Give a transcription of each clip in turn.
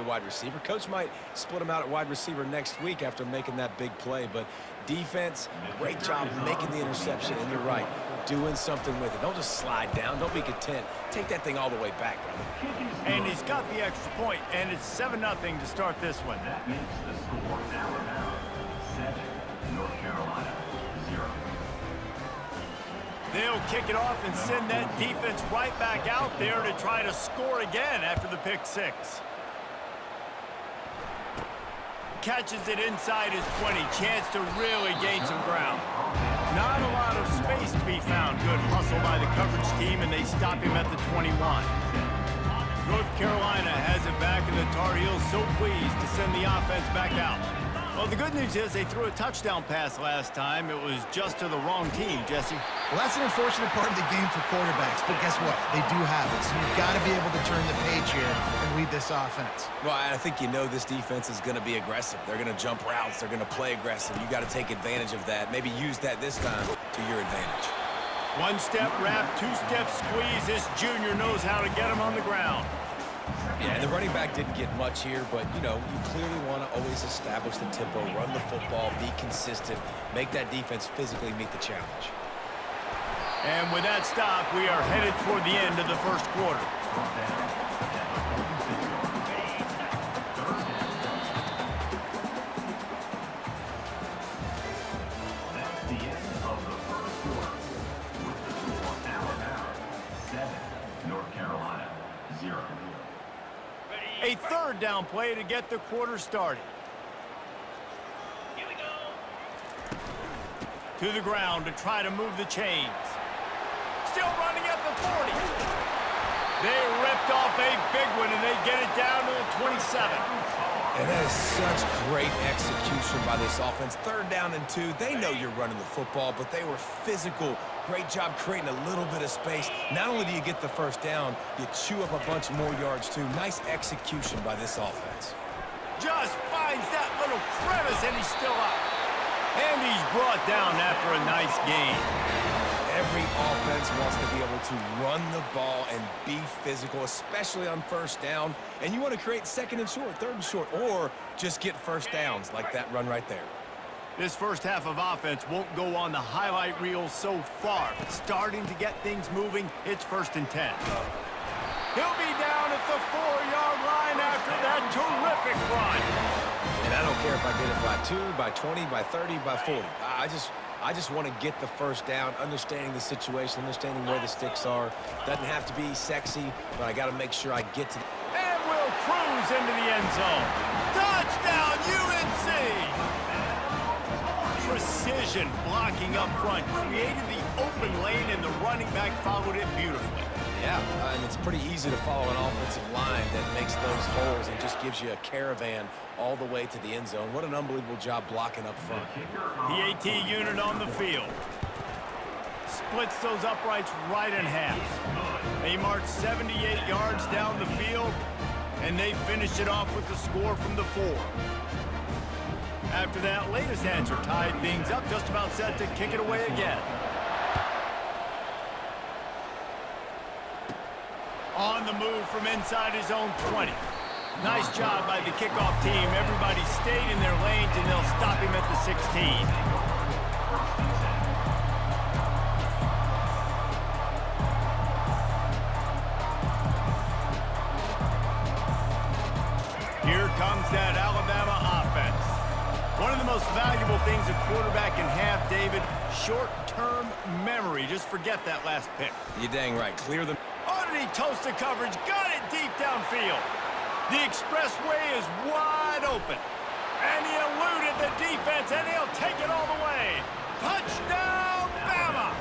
wide receiver. Coach might split him out at wide receiver next week after making that big play. But defense, great job making the interception. And you're right, doing something with it. Don't just slide down. Don't be content. Take that thing all the way back, brother. And he's got the extra point, and it's 7-0 to start this one. That makes the score Alabama 7, North Carolina 0. They'll kick it off and send that defense right back out there to try to score again after the pick six. Catches it inside his 20. Chance to really gain some ground. Not a lot of space to be found. Good hustle by the coverage team, and they stop him at the 21. North Carolina has it back, and the Tar Heels so pleased to send the offense back out. Well, the good news is they threw a touchdown pass last time. It was just to the wrong team, Jesse. Well, that's an unfortunate part of the game for quarterbacks, but guess what? They do have it, so you've got to be able to turn the page here and lead this offense. Well, I think you know this defense is going to be aggressive. They're going to jump routes. They're going to play aggressive. You got to take advantage of that. Maybe use that this time to your advantage. One-step wrap, two-step squeeze. This junior knows how to get him on the ground. Yeah, and the running back didn't get much here, but, you know, you clearly want to always establish the tempo, run the football, be consistent, make that defense physically meet the challenge. And with that stop, we are headed toward the end of the first quarter. That's the end of the first quarter. With the score Alabama 7, North Carolina 0. A third down play to get the quarter started. Here we go. To the ground to try to move the chains. Still running at the 40. They ripped off a big one, and they get it down to the 27. And that is such great execution by this offense. Third down and 2. They know you're running the football, but they were physical. Great job creating a little bit of space. Not only do you get the first down, you chew up a bunch more yards, too. Nice execution by this offense. Just finds that little crevice, and he's still up. And he's brought down after a nice gain. Every offense wants to be able to run the ball and be physical, especially on first down. And you want to create second and short, third and short, or just get first downs like that run right there. This first half of offense won't go on the highlight reel so far, but starting to get things moving, it's 1st and 10. He'll be down at the 4-yard line after that terrific run. And I don't care if I get it by 2, by 20, by 30, by 40. I just want to get the first down, understanding the situation, understanding where the sticks are. Doesn't have to be sexy, but I got to make sure I get to the... And we'll cruise into the end zone. Touchdown, UNC! Precision blocking up front, created the open lane, and the running back followed it beautifully. Yeah, and it's pretty easy to follow an offensive line that makes those holes and just gives you a caravan all the way to the end zone. What an unbelievable job blocking up front. The AT unit on the field. Splits those uprights right in half. They march 78 yards down the field, and they finish it off with the score from the 4. After that latest answer tied things up, just about set to kick it away again. On the move from inside his own 20. Nice job by the kickoff team. Everybody stayed in their lanes, and they'll stop him at the 16. Here comes that Alabama offense. One of the most valuable things a quarterback can have, David, short-term memory. Just forget that last pick. You're dang right. Clear them. Underneath toasted coverage, got it deep downfield. The expressway is wide open. And he eluded the defense, and he'll take it all the way. Touchdown, Bama!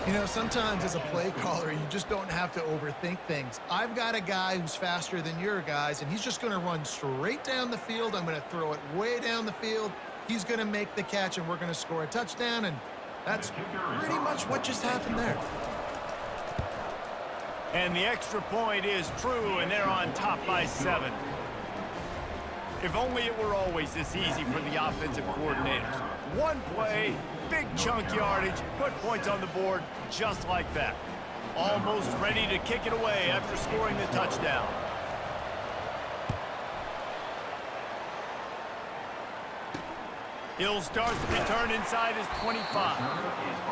You know, sometimes as a play caller, you just don't have to overthink things. I've got a guy who's faster than your guys, and he's just going to run straight down the field. I'm going to throw it way down the field. He's going to make the catch, and we're going to score a touchdown, and that's pretty much what just happened there. And the extra point is true, and they're on top by 7. If only it were always this easy for the offensive coordinators. One play, big chunk yardage, put points on the board just like that. Almost ready to kick it away after scoring the touchdown. He'll start the return inside his 25.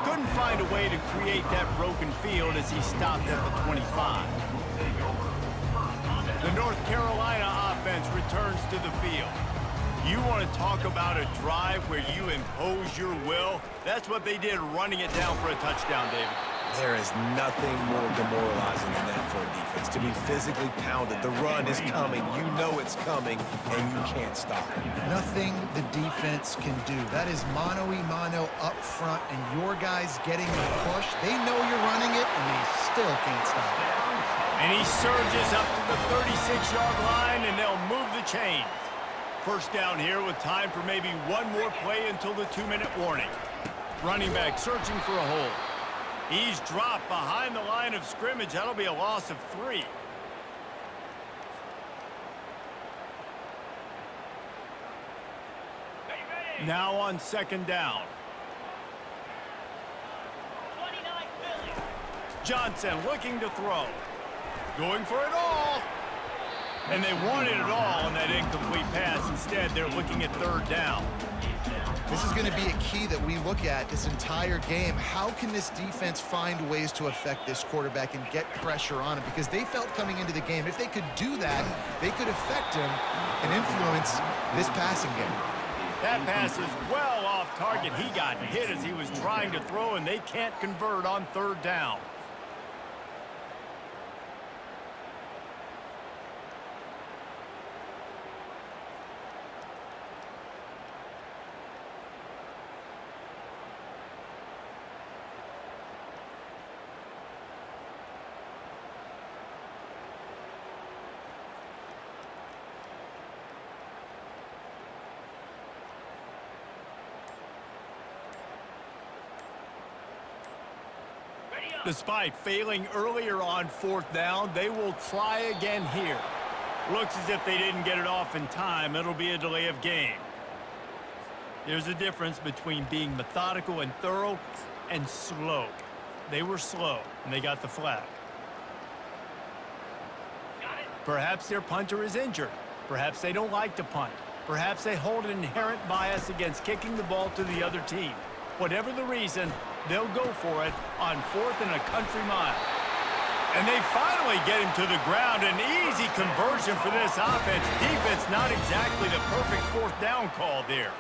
Couldn't find a way to create that broken field as he stopped at the 25. The North Carolina offense returns to the field. You want to talk about a drive where you impose your will? That's what they did, running it down for a touchdown, David. There is nothing more demoralizing than that for a defense. To be physically pounded. The run is coming. You know it's coming, and you can't stop it. Nothing the defense can do. That is mano-a-mano up front, and your guys getting the push. They know you're running it, and they still can't stop it. And he surges up to the 36-yard line, and they'll move the chains. First down here with time for maybe one more play until the 2-minute warning. Running back searching for a hole. He's dropped behind the line of scrimmage. That'll be a loss of 3. Now on second down. Johnson looking to throw. Going for it all. And they wanted it all on that incomplete pass. Instead, they're looking at third down. This is going to be a key that we look at this entire game. How can this defense find ways to affect this quarterback and get pressure on him? Because they felt coming into the game, if they could do that, they could affect him and influence this passing game. That pass is well off target. He got hit as he was trying to throw, and they can't convert on third down. Despite failing earlier on fourth down, they will try again here. Looks as if they didn't get it off in time. It'll be a delay of game. There's a difference between being methodical and thorough and slow. They were slow, and they got the flag. Perhaps their punter is injured. Perhaps they don't like to punt. Perhaps they hold an inherent bias against kicking the ball to the other team. Whatever the reason, they'll go for it on 4th and a country mile. And they finally get him to the ground. An easy conversion for this offense. Defense, not exactly the perfect fourth down call there.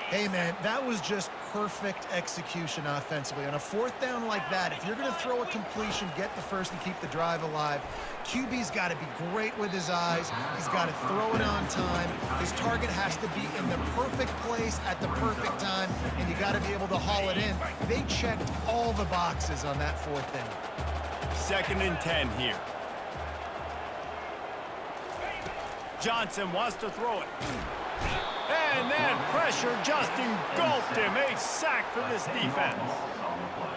Hey, man, that was just perfect execution offensively. On a fourth down like that, if you're going to throw a completion, get the first and keep the drive alive, QB's got to be great with his eyes. He's got to throw it on time. His target has to be in the perfect place at the perfect time, and you got to be able to haul it in. They checked all the boxes on that fourth down. 2nd and 10 here. Johnson wants to throw it. And then pressure just engulfed him. A sack for this defense.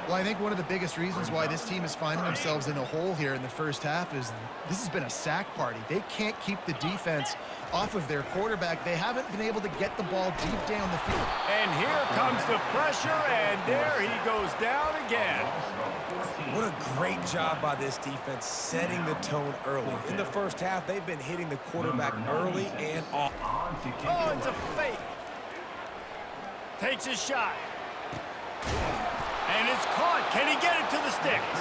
Well, I think one of the biggest reasons why this team is finding themselves in a hole here in the first half is this has been a sack party. They can't keep the defense off of their quarterback. They haven't been able to get the ball deep down the field. And here comes the pressure, and there he goes down again. What a great job by this defense setting the tone early. In the first half, they've been hitting the quarterback early and often. Oh, it's a fake. Takes his shot. And it's caught. Can he get it to the sticks?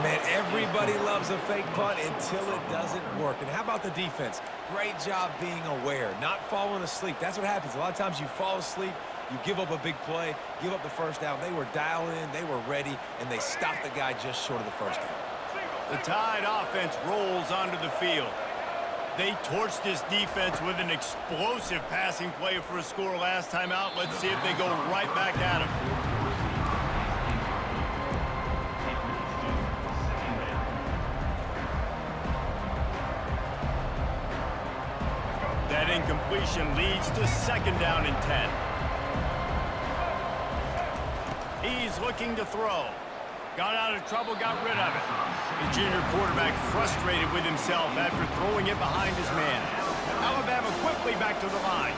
Man, everybody loves a fake punt until it doesn't work. And how about the defense? Great job being aware, not falling asleep. That's what happens. A lot of times you fall asleep, you give up a big play, give up the first down. They were dialed in, they were ready, and they stopped the guy just short of the first down. The Tide offense rolls onto the field. They torched this defense with an explosive passing play for a score last time out. Let's see if they go right back at him. That incompletion leads to 2nd down and 10. He's looking to throw. Got out of trouble, got rid of it. The junior quarterback frustrated with himself after throwing it behind his man. Alabama quickly back to the line.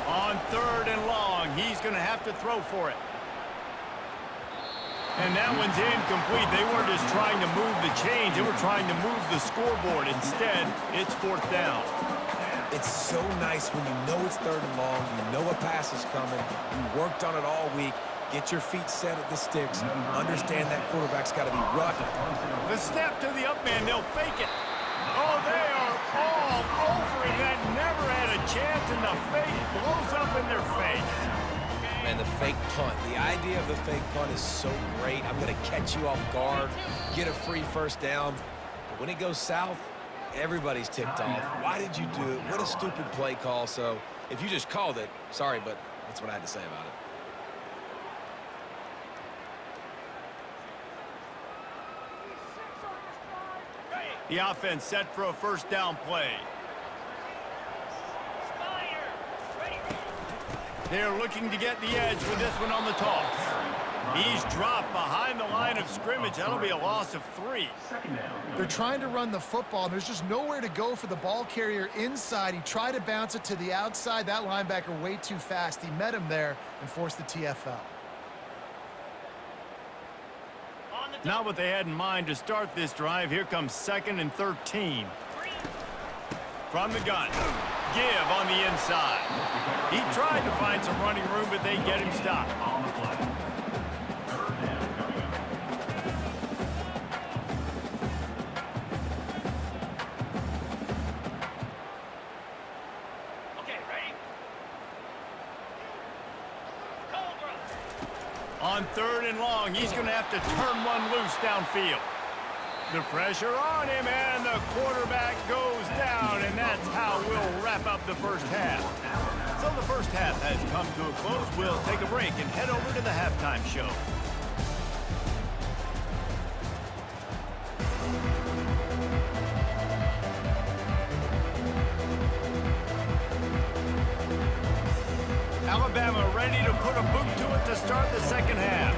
On 3rd and long, he's going to have to throw for it. And that one's incomplete. They weren't just trying to move the chains. They were trying to move the scoreboard. Instead, it's 4th down. It's so nice when you know it's 3rd and long, you know a pass is coming, you worked on it all week, get your feet set at the sticks, understand that quarterback's got to be rushed. The snap to the up man, they'll fake it. Oh, they are all over it. That never had a chance, and the fake blows up in their face. Man, the fake punt. The idea of the fake punt is so great. I'm going to catch you off guard, get a free 1st down. But when it goes south, everybody's ticked off. Why did you do it? What a stupid play call. So if you just called it, sorry, but that's what I had to say about it. The offense set for a 1st down play. They're looking to get the edge with this one on the toss. He's dropped behind the line of scrimmage. That'll be a loss of 3. They're trying to run the football. There's just nowhere to go for the ball carrier inside. He tried to bounce it to the outside. That linebacker way too fast. He met him there and forced the TFL. Not what they had in mind to start this drive. Here comes 2nd and 13. From the gun. Give on the inside. He tried to find some running room, but they get him stopped. On the play. 3rd down coming up. Okay, ready? Cobra. On 3rd and long, he's going to have to turn one loose downfield. The pressure on him, and the quarterback goes down, and that's how we'll wrap up the 1st half. So the 1st half has come to a close. We'll take a break and head over to the halftime show. Alabama ready to put a boot to it to start the 2nd half.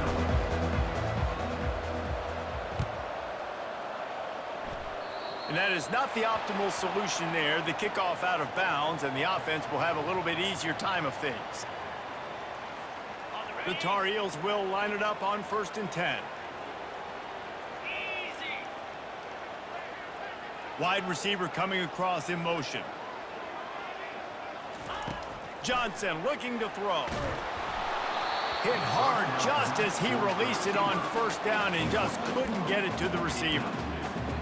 And that is not the optimal solution there. The kickoff out of bounds, and the offense will have a little bit easier time of things. The Tar Heels will line it up on 1st and 10. Easy. Wide receiver coming across in motion. Johnson looking to throw. Hit hard just as he released it on 1st down and just couldn't get it to the receiver.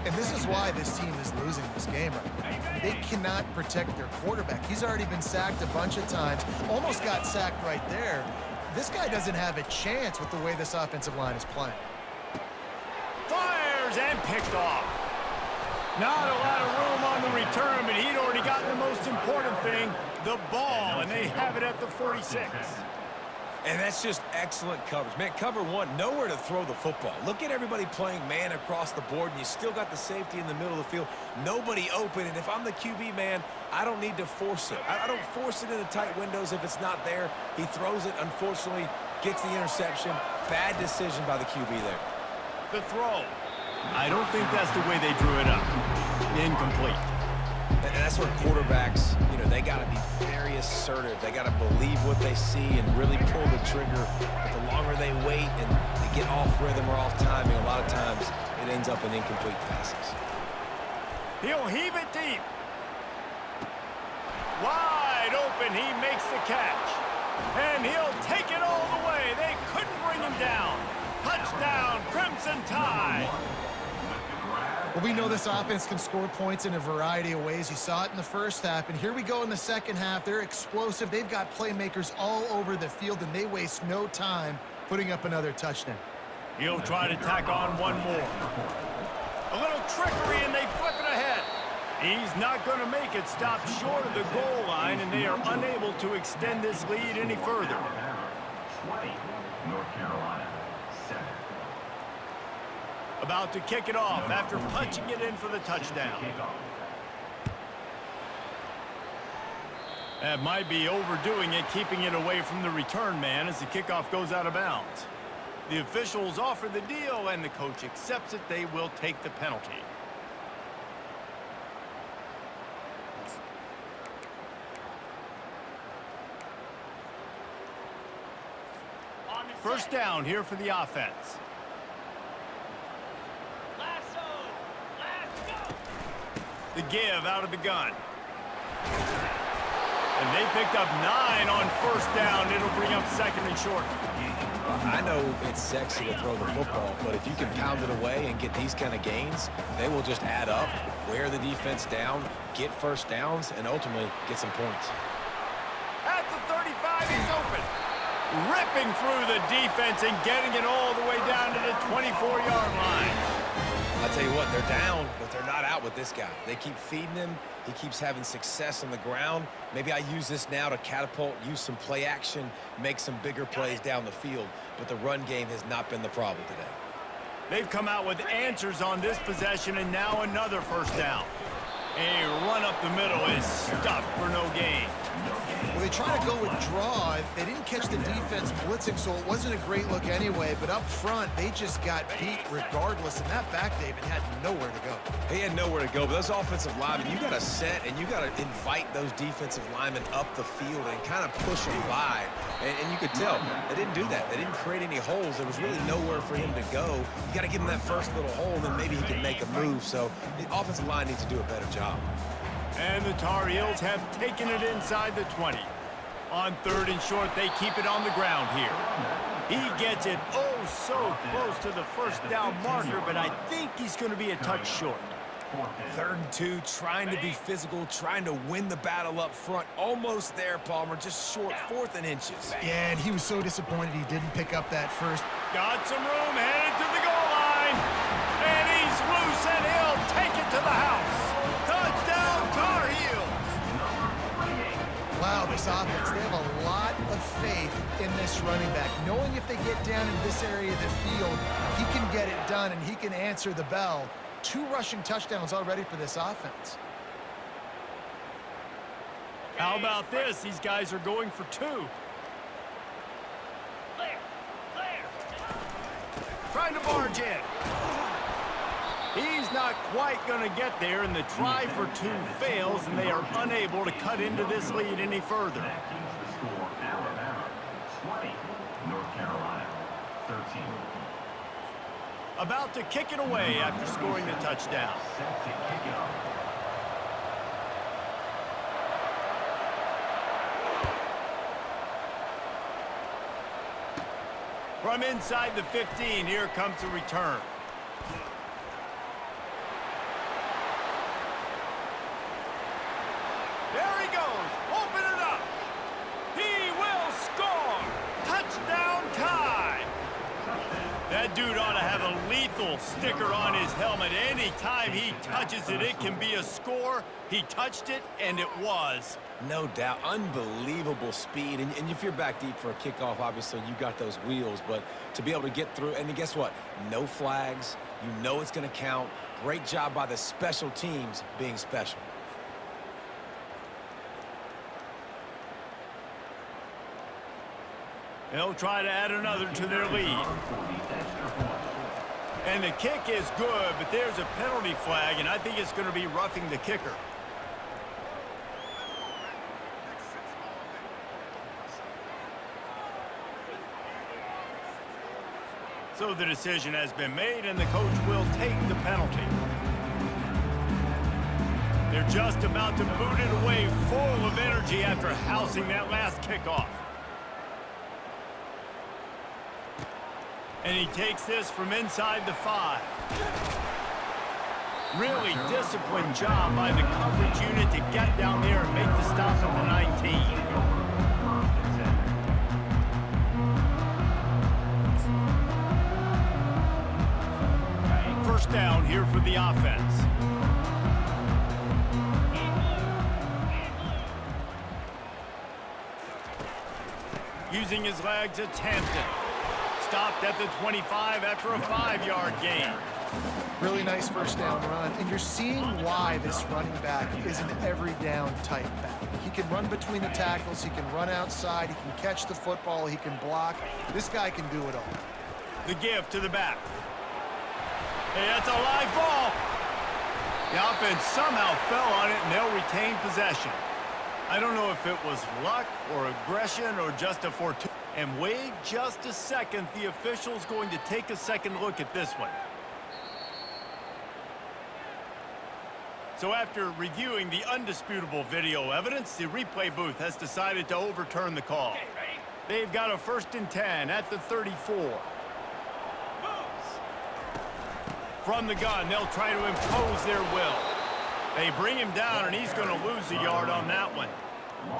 And this is why this team is losing this game right now. They cannot protect their quarterback. He's already been sacked a bunch of times, almost got sacked right there. This guy doesn't have a chance with the way this offensive line is playing. Fires and picked off. Not a lot of room on the return, but he'd already gotten the most important thing, the ball, and they have it at the 46. And that's just excellent coverage. Man, cover 1, nowhere to throw the football. Look at everybody playing man across the board, and you still got the safety in the middle of the field. Nobody open, and if I'm the QB, man, I don't need to force it. I don't force it into tight windows if it's not there. He throws it, unfortunately, gets the interception. Bad decision by the QB there. The throw. I don't think that's the way they drew it up. Incomplete. And that's where quarterbacks, you know, they got to be very assertive. They got to believe what they see and really pull the trigger. But the longer they wait and they get off rhythm or off timing, a lot of times it ends up in incomplete passes. He'll heave it deep. Wide open, he makes the catch. And he'll take it all the way. They couldn't bring him down. Touchdown, Crimson Tide. Well, we know this offense can score points in a variety of ways. You saw it in the 1st half, and here we go in the 2nd half. They're explosive. They've got playmakers all over the field, and they waste no time putting up another touchdown. He'll try to tack on one more. A little trickery, and they flip it ahead. He's not going to make it. Stop short of the goal line, and they are unable to extend this lead any further. 20, North Carolina, 7. About to kick it off after punching it in for the touchdown. That might be overdoing it, keeping it away from the return man as the kickoff goes out of bounds. The officials offer the deal, and the coach accepts it. They will take the penalty. First down here for the offense. Lasso. Let's go. The give out of the gun. And they picked up 9 on first down. It'll bring up second and short. I know it's sexy to throw the football, but if you can pound it away and get these kind of gains, they will just add up, wear the defense down, get first downs, and ultimately get some points. At the 35, he's open. Ripping through the defense and getting it all the way down to the 24-yard line. I'll tell you what, they're down, but they're not out with this guy. They keep feeding him. He keeps having success on the ground. Maybe I use this now to catapult, use some play action, make some bigger plays down the field. But the run game has not been the problem today. They've come out with answers on this possession, and now another first down. A run up the middle is stuffed for no gain. Well, they try to go with draw. They didn't catch the defense blitzing, so it wasn't a great look anyway. But up front, they just got beat regardless. And that back, David, had nowhere to go. He had nowhere to go, but those offensive linemen, you got to set and you got to invite those defensive linemen up the field and kind of push them by. And you could tell they didn't do that. They didn't create any holes. There was really nowhere for him to go. You got to give him that first little hole, and then maybe he can make a move. So the offensive line needs to do a better job. And the Tar Heels have taken it inside the 20. On third and short, they keep it on the ground here. He gets it oh so close to the first down marker, but I think he's going to be a touch short. 3rd and 2, trying to be physical, trying to win the battle up front. Almost there, Palmer, just short, 4th and inches. Yeah, and he was so disappointed he didn't pick up that first. Got some room, headed to the goal line. And he's loose, and he'll take it to the house. Touchdown, Tar Heels. Wow, this offense, they have a lot of faith in this running back. Knowing if they get down in this area of the field, he can get it done and he can answer the bell. 2 rushing touchdowns already for this offense. How about this? These guys are going for 2. Trying to barge in. He's not quite going to get there, and the try for 2 fails, and they are unable to cut into this lead any further. That keeps the score Alabama 20, North Carolina 13. About to kick it away after scoring the touchdown. Set to kick it off. From inside the 15, here comes the return. There he goes. Open it up. He will score. Touchdown tie. That dude ought to have a lethal sticker on his helmet. Anytime he touches it, it can be a score. He touched it, and it was. No doubt. Unbelievable speed. And if you're back deep for a kickoff, obviously you got those wheels. But to be able to get through, and guess what? No flags. You know it's going to count. Great job by the special teams being special. They'll try to add another to their lead. And the kick is good, but there's a penalty flag, and I think it's going to be roughing the kicker. So the decision has been made, and the coach will take the penalty. They're just about to boot it away, full of energy after housing that last kickoff. And he takes this from inside the 5. Really disciplined job by the coverage unit to get down there and make the stop at the 19. First down here for the offense. Using his legs, it's Hampton. Stopped at the 25 after a 5-yard gain. Really nice first down run, and you're seeing why this running back is an every down type back. He can run between the tackles, he can run outside, he can catch the football, he can block. This guy can do it all. The give to the back. Hey, that's a live ball. The offense somehow fell on it, and they'll retain possession. I don't know if it was luck or aggression or just a fortuitous. And wait just a second, the official's going to take a second look at this one. So after reviewing the undisputable video evidence, the replay booth has decided to overturn the call. Okay, ready? They've got a 1st and 10 at the 34. From the gun, they'll try to impose their will. They bring him down, and he's going to lose a yard on that one.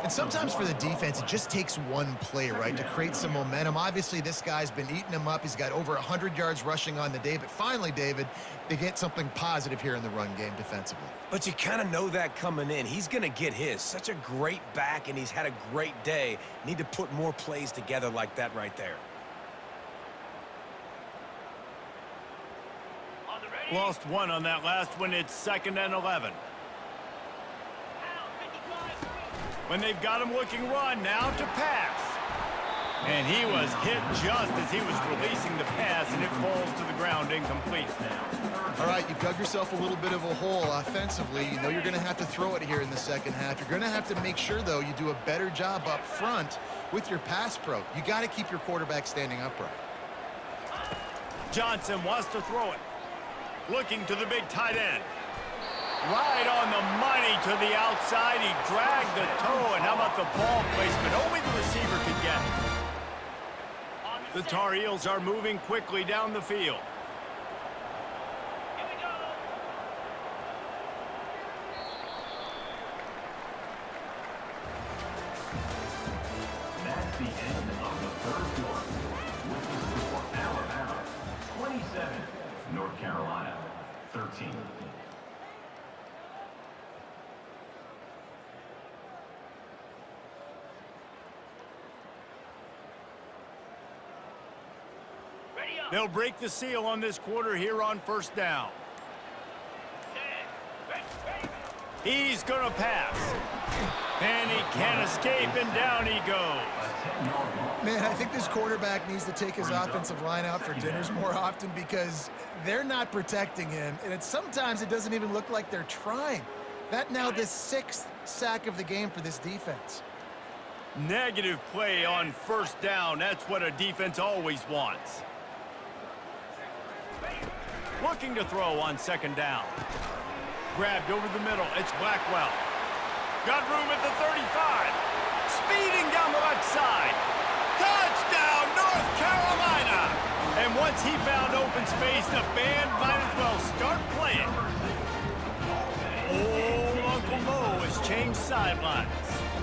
And sometimes for the defense, it just takes one play, right, to create some momentum. Obviously, this guy's been eating him up. He's got over 100 yards rushing on the day. But finally, David, they get something positive here in the run game defensively. But you kind of know that coming in. He's going to get his. Such a great back, and he's had a great day. Need to put more plays together like that right there. Lost one on that last one. It's 2nd and 11. When they've got him looking run, now to pass. And he was hit just as he was releasing the pass, and it falls to the ground incomplete. All right, you've dug yourself a little bit of a hole offensively. You know you're going to have to throw it here in the second half. You're going to have to make sure, though, you do a better job up front with your pass pro. You got to keep your quarterback standing upright. Johnson wants to throw it. Looking to the big tight end. Right on the money to the outside. He dragged the toe, and how about the ball placement? Only the receiver could get it. The Tar Heels are moving quickly down the field. That's the end of the 3rd quarter. With the score, Alabama 27, North Carolina 13. They'll break the seal on this quarter here on 1st down. He's going to pass. And he can't escape, and down he goes. Man, I think this quarterback needs to take his offensive line out for dinners more often because they're not protecting him. And sometimes it doesn't even look like they're trying. That now the 6th sack of the game for this defense. Negative play on 1st down. That's what a defense always wants. Looking to throw on 2nd down. Grabbed over the middle. It's Blackwell. Got room at the 35. Speeding down the left side. Touchdown, North Carolina! And once he found open space, the band might as well start playing. Old Uncle Mo has changed sidelines.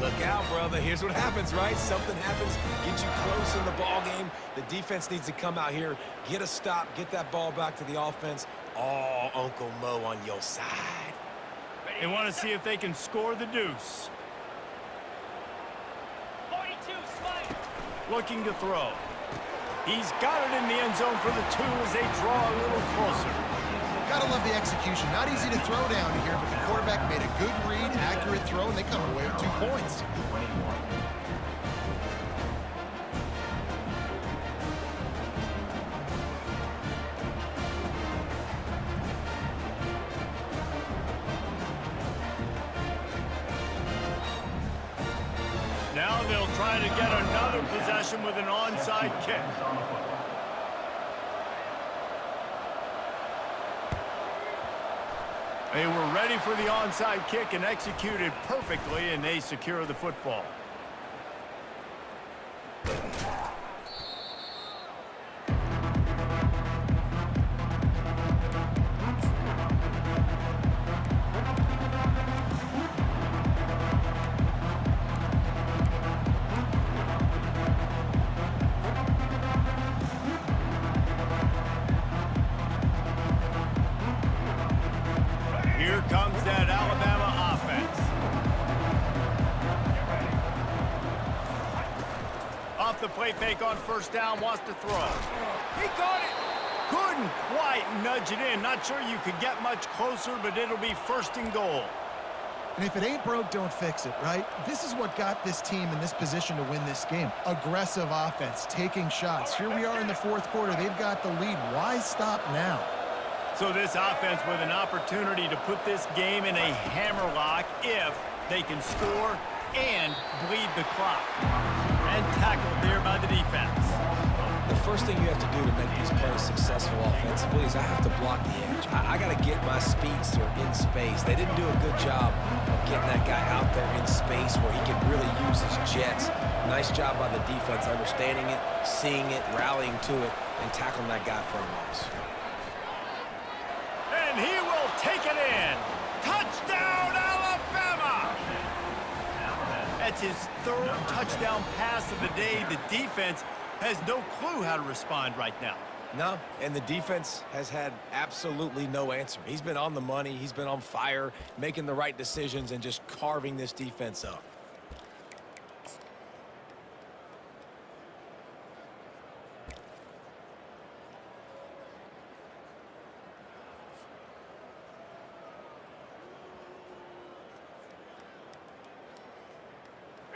Look out, brother. Here's what happens, right? Something happens, get you close in the ball game. The defense needs to come out here, get a stop, get that ball back to the offense. Oh, Uncle Mo on your side. They want to see if they can score the deuce. 42, Slider. Looking to throw. He's got it in the end zone for the 2 as they draw a little closer. Gotta love the execution. Not easy to throw down here, but the quarterback made a good read, accurate throw, and they come away with 2 points. Now they'll try to get another possession with an onside kick. They were ready for the onside kick and executed perfectly, and they secure the football. Here comes that Alabama offense. Off the play fake on 1st down, wants to throw. He caught it. Couldn't quite nudge it in. Not sure you could get much closer, but it'll be 1st and goal. And if it ain't broke, don't fix it, right? This is what got this team in this position to win this game. Aggressive offense, taking shots. Here we are in the 4th quarter. They've got the lead. Why stop now? So this offense with an opportunity to put this game in a hammerlock if they can score and bleed the clock. And tackled there by the defense. The first thing you have to do to make these plays successful offensively is I have to block the edge. I got to get my speedster in space. They didn't do a good job of getting that guy out there in space where he can really use his jets. Nice job by the defense understanding it, seeing it, rallying to it, and tackling that guy for a loss. And he will take it in. Touchdown, Alabama! That's his third touchdown pass of the day. The defense has no clue how to respond right now. No, and the defense has had absolutely no answer. He's been on the money. He's been on fire, making the right decisions, and just carving this defense up.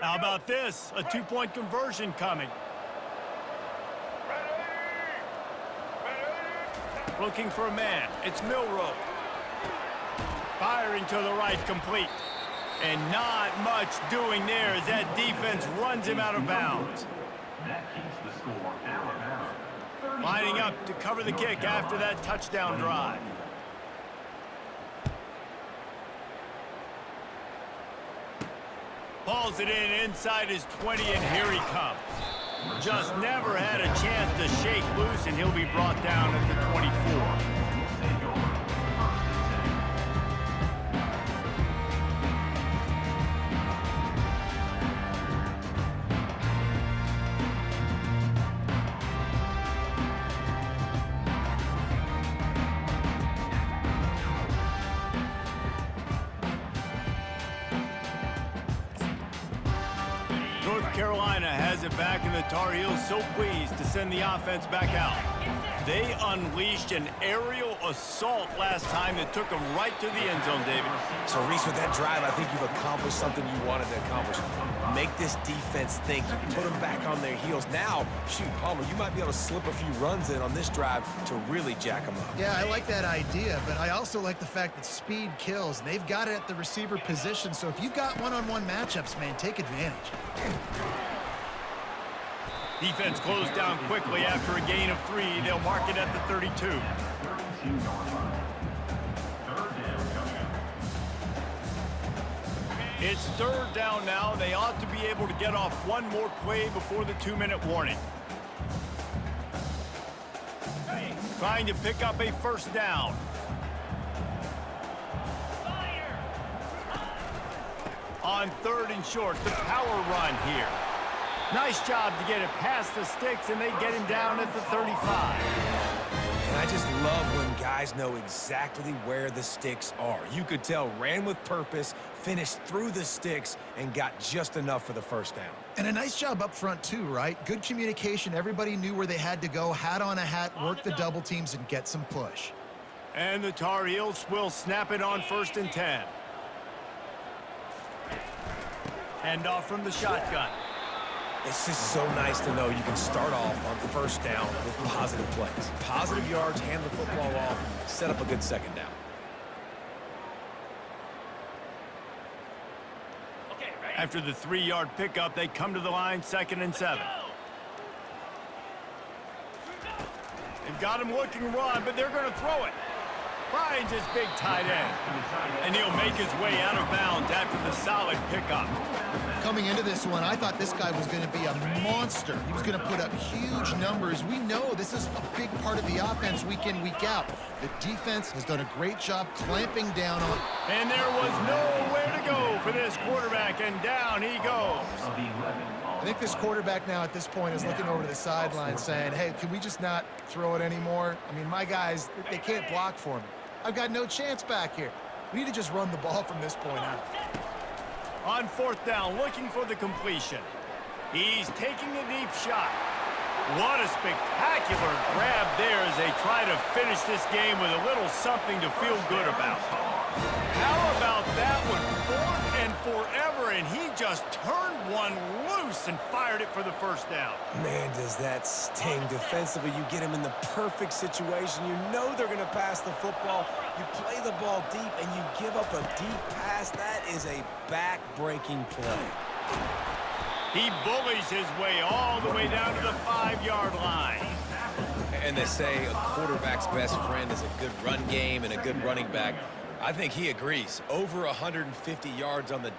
How about this? A two-point conversion coming. Looking for a man. It's Milroe. Firing to the right, complete. And not much doing there as that defense runs him out of bounds. That keeps the score Alabama. Lining up to cover the kick after that touchdown drive. Balls it in inside his 20, and here he comes. Just never had a chance to shake loose, and he'll be brought down at the 24. North Carolina has it back, and the Tar Heels so pleased to send the offense back out. They unleashed an aerial assault last time that took them right to the end zone, David. So, Reese, with that drive, I think you've accomplished something you wanted to accomplish. Make this defense think. You put them back on their heels. Now, shoot, Palmer, you might be able to slip a few runs in on this drive to really jack them up. Yeah, I like that idea, but I also like the fact that speed kills. They've got it at the receiver position, so if you've got one-on-one matchups, man, take advantage. Defense closed down quickly after a gain of 3. They'll mark it at the 32. 32 yard line. Third down coming up. It's third down now. They ought to be able to get off one more play before the 2-minute warning. Trying to pick up a first down. On third and short, the power run here. Nice job to get it past the sticks, and they get him down at the 35. And I just love when guys know exactly where the sticks are. You could tell ran with purpose, finished through the sticks, and got just enough for the first down. And a nice job up front, too, right? Good communication. Everybody knew where they had to go, hat on a hat, work the double teams, and get some push. And the Tar Heels will snap it on 1st and 10. Hand off from the shotgun. It's just so nice to know you can start off on first down with positive plays. Positive yards, hand the football off, set up a good second down. After the 3-yard pickup, they come to the line 2nd and 7. They've got him looking run, but they're going to throw it. Finds his big tight end. And he'll make his way out of bounds after the solid pickup. Coming into this one, I thought this guy was going to be a monster. He was going to put up huge numbers. We know this is a big part of the offense week in, week out. The defense has done a great job clamping down on. And there was nowhere to go for this quarterback, and down he goes. I think this quarterback now at this point is looking over to the sideline saying, hey, can we just not throw it anymore? I mean, my guys, they can't block for me. I've got no chance back here. We need to just run the ball from this point on. On 4th down, looking for the completion. He's taking a deep shot. What a spectacular grab there as they try to finish this game with a little something to feel good about. How about that one? 4th and forever, and he just turned one loose and fired it for the first down. Man, does that sting defensively. You get him in the perfect situation. You know they're going to pass the football. You play the ball deep, and you give up a deep pass. That is a back-breaking play. He bullies his way all the way down to the 5-yard line. And they say a quarterback's best friend is a good run game and a good running back. I think he agrees. Over 150 yards on the day.